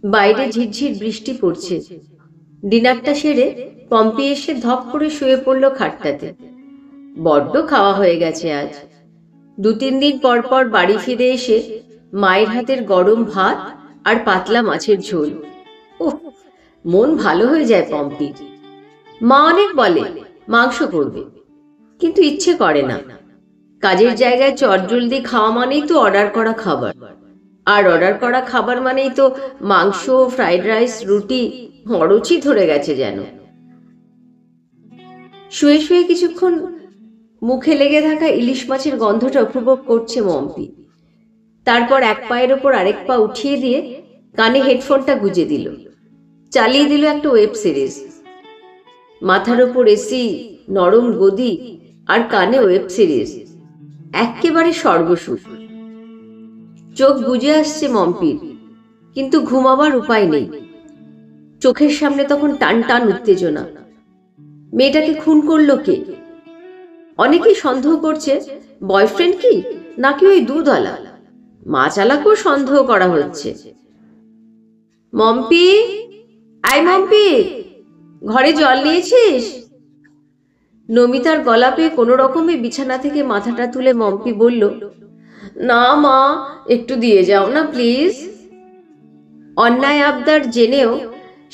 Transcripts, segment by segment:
বাইরে ঝিরঝির বৃষ্টি পড়ছে। ডিনারটা সেরে পম্পি এসে ধপ করে শুয়ে পড়ল খাটটাতে। বড্ড খাওয়া হয়ে গেছে আজ। 2-3 দিন পর পর বাড়ি ফিরে এসে মায়ের হাতের গরম ভাত আর পাতলা মাছের ঝোল, ওহ, মন ভালো হয়ে যায় পম্পির। মা অনেক বলে মাংস করবে, কিন্তু ইচ্ছে করে না। কাজের জায়গায় চটজলদি খাওয়া মানেই তো অর্ডার করা খাবার, আর অর্ডার করা খাবার মানেই তো মাংস, ফ্রাইড রাইস, রুটি। অরুচি ধরে গেছে যেন। শুয়ে শুয়ে কিছুক্ষণ মুখে লেগে থাকা ইলিশ মাছের গন্ধটা উপভোগ করছে মম্পি। তারপর এক পায়ের ওপর আরেক পা উঠিয়ে দিয়ে কানে হেডফোনটা গুজে দিল, চালিয়ে দিল একটা ওয়েব সিরিজ। মাথার ওপর এসি, নরম গদি, আর কানে ওয়েব সিরিজ, একেবারে স্বর্গসুখ। চোখ বুজে আসছে মম্পির, কিন্তু ঘুমাবার উপায় নেই। চোখের সামনে তখন টান টান উত্তেজনা। মেয়েটাকে খুন করলো কে? অনেকেই সন্দেহ করছে বয়ফ্রেন্ড কি নাকি ওই দুধওয়ালা। মাচালাকেও সন্দেহ করা হচ্ছে। মম্পি, আই মম্পি, ঘরে জল নিয়েছিস? নমিতার গলা পেয়ে কোনো রকমে বিছানা থেকে মাথাটা তুলে মম্পি বলল, না মা, একটু দিয়ে যাও না প্লিজ। অন্যায় আবদার জেনেও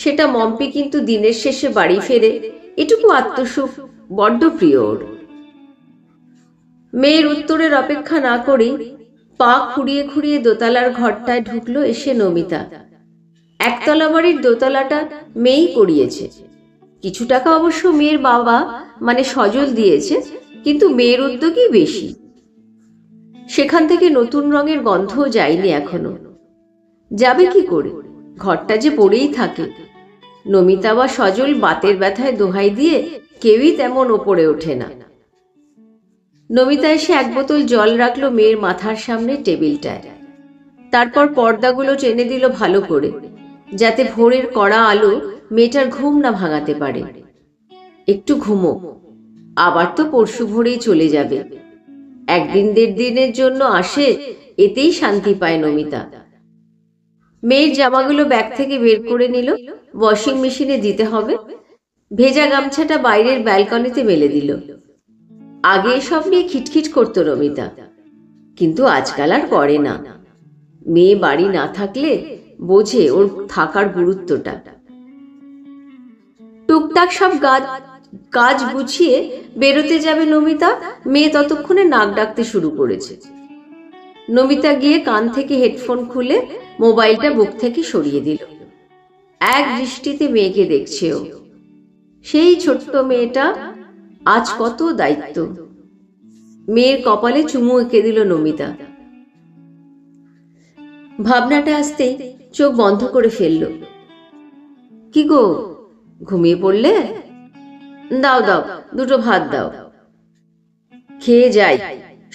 সেটা মম্পি কিন্তু দিনের শেষে বাড়ি ফেরে এটুকু আত্মসুখ বড্ড প্রিয় ওর। মেয়ের উত্তরের অপেক্ষা না করেই পা খুঁড়িয়ে খুঁড়িয়ে দোতলার ঘরটায় ঢুকলো এসে নমিতা। একতলা বাড়ির দোতলাটা মেয়েই করিয়েছে। কিছু টাকা অবশ্য মেয়ের বাবা মানে সজল দিয়েছে, কিন্তু মেয়ের উদ্যোগই বেশি। সেখান থেকে নতুন রঙের গন্ধও যায়নি এখনো। যাবে কি করে? ঘরটা যে পড়েই থাকে। নমিতা বা সজল বাতের ব্যথায় দোহাই দিয়ে কেউই তেমন ওপরে ওঠে না। নমিতা এসে এক বোতল জল রাখলো মেয়ের মাথার সামনে টেবিলটায়। তারপর পর্দাগুলো টেনে দিল ভালো করে, যাতে ভোরের কড়া আলো মেয়েটার ঘুম না ভাঙাতে পারে। একটু ঘুমো, আবার তো পরশু ভোরেই চলে যাবে। 1-1.5 দিনের জন্য আসে, এতেই শান্তি পায় নমিতা। মেয়ের জামাগুলো ব্যাগ থেকে বের করে নিল, ওয়াশিং মেশিনে দিতে হবে। ভেজা গামছাটা বাইরের ব্যালকনিতে মেলে দিল। আগে এসব নিয়ে খিটখিট করতো নমিতা, কিন্তু আজকাল আর করে না। মেয়ে বাড়ি না থাকলে বোঝে ওর থাকার গুরুত্বটা। টুকটাক সব কাজ গুছিয়ে বেরোতে যাবে নমিতা, মেয়ে ততক্ষণে নাক ডাকতে শুরু করেছে। নমিতা গিয়ে কান থেকে হেডফোন খুলে মোবাইলটা বুক থেকে সরিয়ে দিল। এক দৃষ্টিতে মেয়েকে দেখছে ও। সেই ছোট্ট মেয়েটা, আজ কত দায়িত্ব। মেয়ের কপালে চুমু এঁকে দিল নমিতা। ভাবনাটা আসতে চোখ বন্ধ করে ফেলল। কি গো, ঘুমিয়ে পড়লে? দাও দাও, দুটো ভাত দাও, খেয়ে যাই,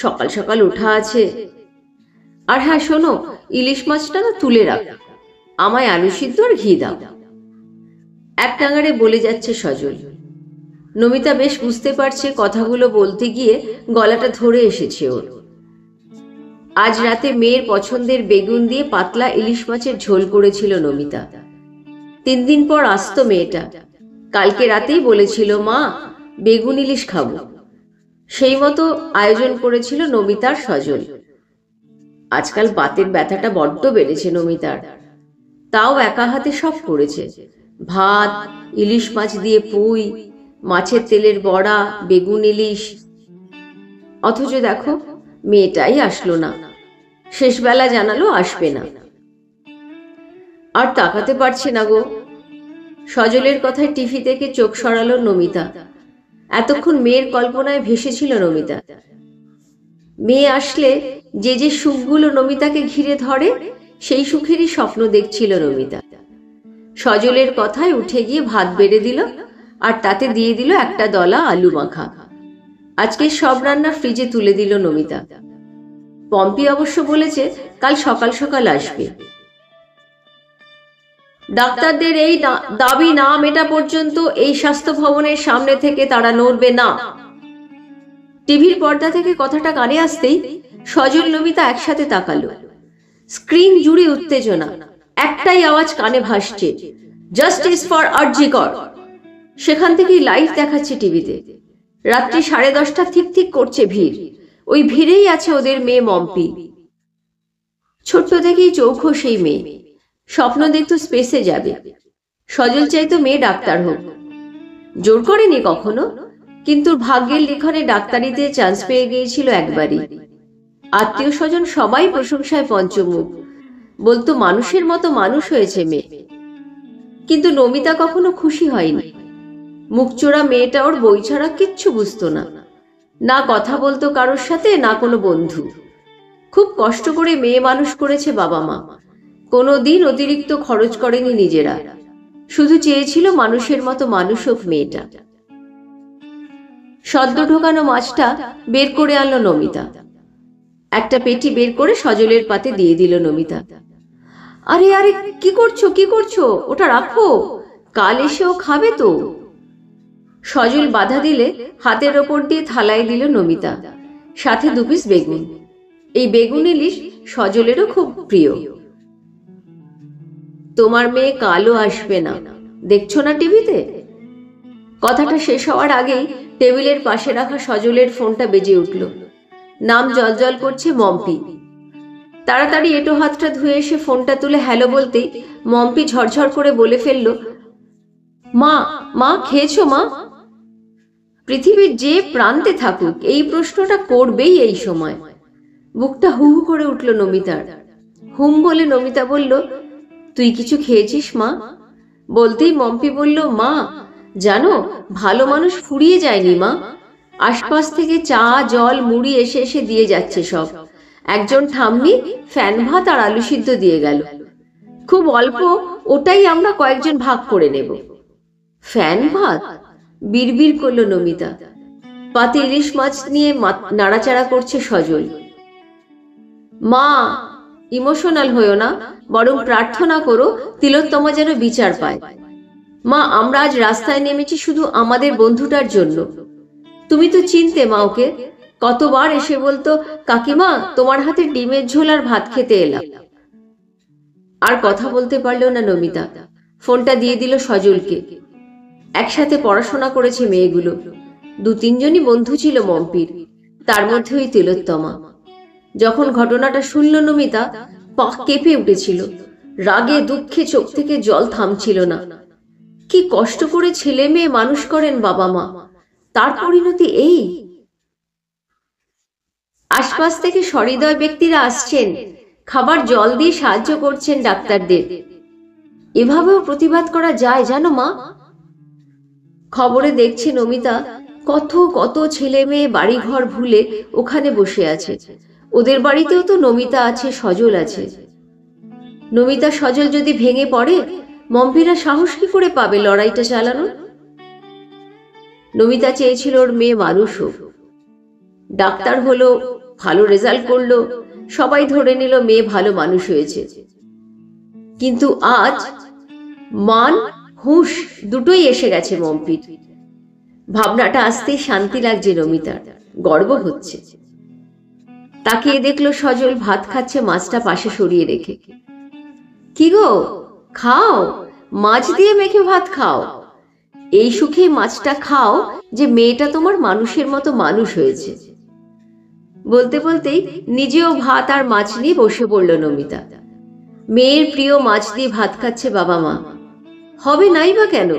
সকাল সকাল ওঠা আছে। আর হ্যাঁ শোনো, ইলিশ মাছটা না তুলে রাখ, আমায় আলু সিদ্ধ আর ঘি দাও। এক নাগাড়ে বলে যাচ্ছে সজল। নমিতা বেশ বুঝতে পারছে কথাগুলো বলতে গিয়ে গলাটা ধরে এসেছে ওর। আজ রাতে মেয়ের পছন্দের বেগুন দিয়ে পাতলা ইলিশ মাছের ঝোল করেছিল নমিতা। 3 দিন পর আসতো মেয়েটা। কালকে রাতেই বলেছিল, মা বেগুন ইলিশ খাবো। সেই মতো আয়োজন করেছিল নমিতার সজল। আজকাল বাতের ব্যথাটা বড্ড বেড়েছে নমিতার, তাও একা হাতে সব করেছে। ভাত, ইলিশ মাছ দিয়ে পুই, মাছের তেলের বড়া, বেগুন ইলিশ। অথচ দেখো মেয়েটাই আসলো না। শেষবেলা জানালো আসবে না। আর তাকাতে পারছে না গো। সজলের কথায় টিভি থেকে চোখ সরালো নমিতা। এতক্ষণ মেয়ের কল্পনায় ভেসেছিল নমিতা। মেয়ে আসলে যে যে সুখগুলো নমিতাকে ঘিরে ধরে, সেই সুখেরই স্বপ্ন দেখছিল নমিতা। সজলের কথায় উঠে গিয়ে ভাত বেড়ে দিল, আর তাতে দিয়ে দিল একটা দলা আলু মাখা। আজকে সব রান্না ফ্রিজে তুলে দিল নমিতা। পম্পি অবশ্য বলেছে কাল সকাল সকাল আসবে। ডাক্তারদের এই দাবি না মেটা পর্যন্ত এই স্বাস্থ্য ভবনের সামনে থেকে তারা নড়বে না। টিভির পর্দা থেকে কথাটা কানে আসতেই সজল নমিতা একসাথে তাকালো। স্ক্রিন জুড়ে উত্তেজনা, একটাই আওয়াজ কানে ভাসছে, জাস্টিস ফর আরজি কর। সেখান থেকেই লাইভ দেখাচ্ছে টিভিতে। রাত্রি 10:30 ঠিক ঠিক করছে ভিড়। ওই ভিড়েই আছে ওদের মেয়ে মম্পি। ছোট্ট থেকেই চৌখো সেই মেয়ে, স্বপ্ন দেখতো স্পেসে যাবে। সজল চাইতো মেয়ে ডাক্তার হোক। জোর করেনি কখনো, কিন্তু ভাগ্যের লিখনে ডাক্তারিতে চান্স পেয়ে গিয়েছিল একবারই। আত্মীয় স্বজন সবাই প্রশংসায় পঞ্চমুখ, বলতো মানুষের মতো মানুষ হয়েছে মেয়ে। কিন্তু নমিতা কখনো খুশি হয়নি। মুখচোরা মেয়েটা ওর বই ছাড়া কিচ্ছু বুঝতো না, না কথা বলতো কারোর সাথে, না কোনো বন্ধু। খুব কষ্ট করে মেয়ে মানুষ করেছে বাবা মা, কোনো দিন অতিরিক্ত খরচ করেনি নিজেরা, শুধু চেয়েছিল মানুষের মতো মানুষ হোক মেয়েটা। সদ্য ঢোকানো মাছটা বের করে আনলো নমিতা। একটা পেটি বের করে সজলের পাতে দিয়ে দিল নমিতা। আরে আরে, কি করছো কি করছো, ওটা রাখো, কাল এসেও খাবে তো। সজল বাধা দিলে হাতের ওপর দিয়ে থালায় দিল নমিতা, সাথে 2 পিস বেগুন। এই বেগুন ইলিশ সজলেরও খুব প্রিয়। তোমার মেয়ে কালও আসবে না, দেখছো না টিভিতে? কথাটা শেষ হওয়ার আগেই টেবিলের পাশে রাখা সজলের ফোনটা বেজে উঠল। নাম জলজল করছে মম্পি। তাড়াতাড়ি এটো হাতটা ধুয়ে এসে ফোনটা তুলে হ্যালো বলতেই মম্পি ঝরঝর করে বলে ফেলল, মা মা খেয়েছো মা? পৃথিবীর যে প্রান্তে থাকুক এই প্রশ্নটা করবেই এই সময়। বুকটা হু হু করে উঠল নমিতার। হুম বলে নমিতা বলল, তুই কিছু খেয়েছিস মা? বলতেই মম্পি বলল, মা জানো, ভালো মানুষ ফুরিয়ে যায়নি মা। আশপাশ থেকে চা জল মুড়ি এসে এসে দিয়ে যাচ্ছে সব। একজন ঠাম্মি ফ্যান ভাত আর আলু সিদ্ধ দিয়ে গেল, খুব অল্প, ওটাই আমরা কয়েকজন ভাগ করে নেব। ফ্যান ভাত? বিড়বিড় করলো নমিতা। পাতে ইলিশ মাছ নিয়ে নাড়াচাড়া করছে সজল। মা, ইমোশনাল হয়েও না, বরং প্রার্থনা করো তিলোত্তমা যেন বিচার পায়। মা, আমরা আজ রাস্তায় নেমেছি শুধু আমাদের বন্ধুটার জন্য। তুমি তো চিনতে মা ওকে, কতবার এসে বলতো, কাকিমা তোমার হাতে ডিমের ঝোল আর ভাত খেতে এলাম। আর কথা বলতে পারলো না নমিতা, ফোনটা দিয়ে দিল সজলকে। একসাথে পড়াশোনা করেছে মেয়েগুলো, 2-3 জনই বন্ধু ছিল মম্পির, তার মধ্যে ওই তিলোত্তমা। যখন ঘটনাটা শুনল নমিতা পা কেঁপে উঠেছিল, রাগে দুঃখে চোখ থেকে জল থামছিল না। কি কষ্ট করে ছেলে মেয়ে মানুষ করেন বাবা মা, তার পরিণতি এই। আশপাশ থেকে সহৃদয় ব্যক্তিরা আসছেন, খাবার জল দিয়ে সাহায্য করছেন ডাক্তারদের। এভাবেও প্রতিবাদ করা যায় জানো মা? খবরে দেখছে নমিতা কত কত ছেলে মেয়ে বাড়িঘর ভুলে ওখানে বসে আছে। ওদের বাড়িতেও তো নমিতা আছে, সজল আছে। নমিতা সজল যদি ভেঙে পড়ে, মম্পিরা সাহস কি করে পাবে লড়াইটা চালানোর? নমিতা চেয়েছিল ওর মেয়ে মানুষ হোক, ডাক্তার হলো, ভালো রেজাল্ট করলো, সবাই ধরে নিল মেয়ে ভালো মানুষ হয়েছে। কিন্তু আজ মান হুঁশ দুটোই এসে গেছে মম্পির। ভাবনাটা আসতেই শান্তি লাগছে নমিতার, গর্ব হচ্ছে। তাকিয়ে দেখলো সজল ভাত খাচ্ছে মাছটা পাশে সরিয়ে রেখে। কি গো, খাও, মাছ দিয়ে মেখে ভাত খাও। এই সুখে মাছটা খাও যে মেয়েটা তোমার মানুষের মতো মানুষ হয়েছে। বলতে বলতেই নিজেও ভাত আর মাছ নিয়ে বসে পড়ল নমিতা। মেয়ের প্রিয় মাছ দিয়ে ভাত খাচ্ছে বাবা মা, হবে নাই বা কেন?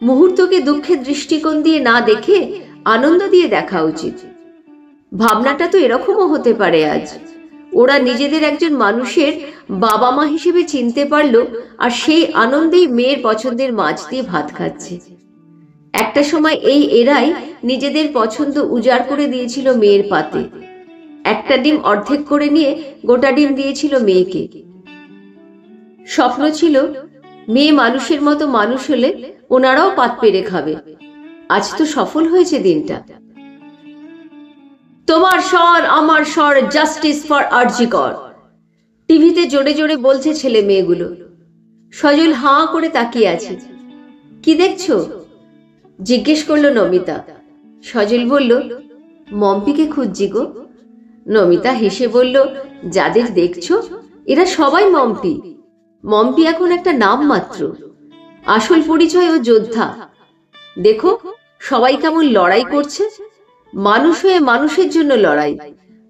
মুহূর্তকে দুঃখের দৃষ্টিকোণ দিয়ে না দেখে আনন্দ দিয়ে দেখা উচিত। ভাবনাটা তো এরকমও হতে পারে আজ। ওরা নিজেদের একজন মানুষের বাবা মা হিসেবে চিনতে পারলো, আর সেই আনন্দেই মেয়ের পছন্দের মাছ দিয়ে ভাত খাচ্ছে। একটা সময় এই এরাই নিজেদের পছন্দ উজাড় করে দিয়েছিল মেয়ের পাতে। একটা ডিম অর্ধেক করে নিয়ে গোটা ডিম দিয়েছিল মেয়েকে। স্বপ্ন ছিল মেয়ে মানুষের মতো মানুষ হলে ওনারাও পাত পেরে খাবে। আজ তো সফল হয়েছে দিনটা। তোমার স্বর আমার স্বর, জাস্টিস ফর আরজি কর, টিভিতে জোরে জোরে বলছে ছেলে মেয়েগুলো। সজল হাঁ করে তাকিয়ে আছে। কি দেখছো? জিজ্ঞেস করলো নমিতা। সজল বলল, মম্পিকে খুঁজছি গো। নমিতা হেসে বলল, যাদের দেখছো এরা সবাই মম্পি। মম্পি এখন একটা নাম মাত্র, আসল পরিচয় ও যোদ্ধা। দেখো সবাই কেমন লড়াই করছে, মানুষ হয়ে মানুষের জন্য লড়াই,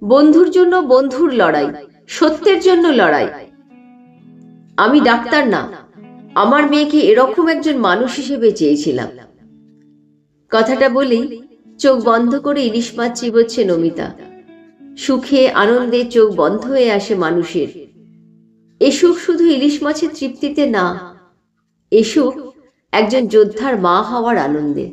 বন্ধুর জন্য বন্ধুর লড়াই, সত্যের জন্য লড়াই। আমি ডাক্তার না, আমার মেয়েকে এরকম একজন মানুষ হিসেবে চেয়েছিলাম। কথাটা বলেই চোখ বন্ধ করে ইলিশ মাছ চিবোচ্ছে নমিতা। সুখে আনন্দে চোখ বন্ধ হয়ে আসে মানুষের। এ সুখ শুধু ইলিশ মাছের তৃপ্তিতে না, এ সুখ একজন যোদ্ধার মা হওয়ার আনন্দে।